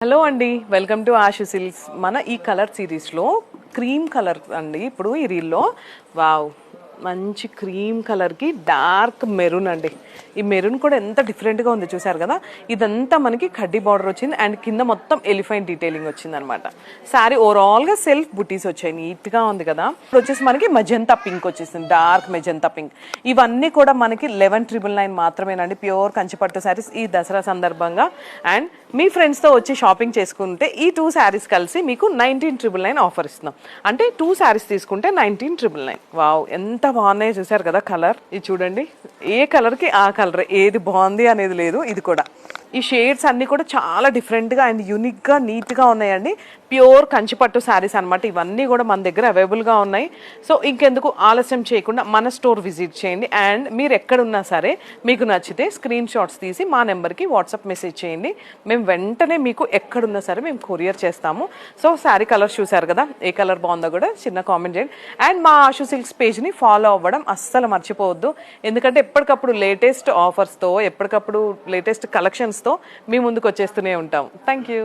Hello అండి, welcome to Ashu silks. మన ఈ కలర్ సిరీస్లో క్రీమ్ కలర్ అండి. ఇప్పుడు ఈ రీల్లో వావ్, మంచి క్రీమ్ కలర్కి డార్క్ మెరూన్ అండి. ఈ మెరూన్ కూడా ఎంత డిఫరెంట్గా ఉంది చూసారు కదా. ఇదంతా మనకి కడ్డీ బార్డర్ వచ్చింది అండ్ కింద మొత్తం ఎలిఫెంట్ డీటెయిలింగ్ వచ్చింది అనమాట. శారీ ఓవరాల్గా సెల్ఫ్ బుటీస్ వచ్చాయి, నీట్గా ఉంది కదా. ఇప్పుడు వచ్చేసి మనకి మెజంతా పింక్ వచ్చేసింది, డార్క్ మెజంతా పింక్. ఇవన్నీ కూడా మనకి 11,999 మాత్రమేనండి, ప్యూర్ కంచిపట్టు శారీస్ ఈ దసరా సందర్భంగా. అండ్ మీ ఫ్రెండ్స్తో వచ్చి షాపింగ్ చేసుకుంటే ఈ 2 శారీస్ కలిసి మీకు 19,999 ఆఫర్ ఇస్తున్నాం. అంటే 2 శారీస్ తీసుకుంటే 19,999. వావ్, ఎంత బాగున్నాయి చూసారు కదా. కలర్ ఇది చూడండి, ఏ కలర్కి ఆ కలర్, ఏది బాగుంది అనేది లేదు. ఇది కూడా ఈ షేడ్స్ అన్నీ కూడా చాలా డిఫరెంట్గా అండ్ యూనిక్గా నీట్గా ఉన్నాయండి. ప్యూర్ కంచిపట్టు శారీస్ అనమాట. ఇవన్నీ కూడా మన దగ్గర అవైలబుల్గా ఉన్నాయి. సో ఇంకెందుకు ఆలస్యం చేయకుండా మన స్టోర్ విజిట్ చేయండి. అండ్ మీరు ఎక్కడున్నా సరే మీకు నచ్చితే స్క్రీన్ షాట్స్ తీసి మా నెంబర్కి వాట్సాప్ మెసేజ్ చేయండి. మేము వెంటనే మీకు ఎక్కడున్నా సరే మేము కొరియర్ చేస్తాము. సో శారీ కలర్ చూసారు కదా, ఏ కలర్ బాగుందో కూడా చిన్న కామెంట్ చేయండి. అండ్ మా ఆషు సిల్క్స్ పేజ్ని ఫాలో అవ్వడం అస్సలు మర్చిపోవద్దు. ఎందుకంటే ఎప్పటికప్పుడు లేటెస్ట్ ఆఫర్స్తో, ఎప్పటికప్పుడు లేటెస్ట్ కలెక్షన్స్తో మీ ముందుకు వచ్చేస్తూనే ఉంటాం. Thank you.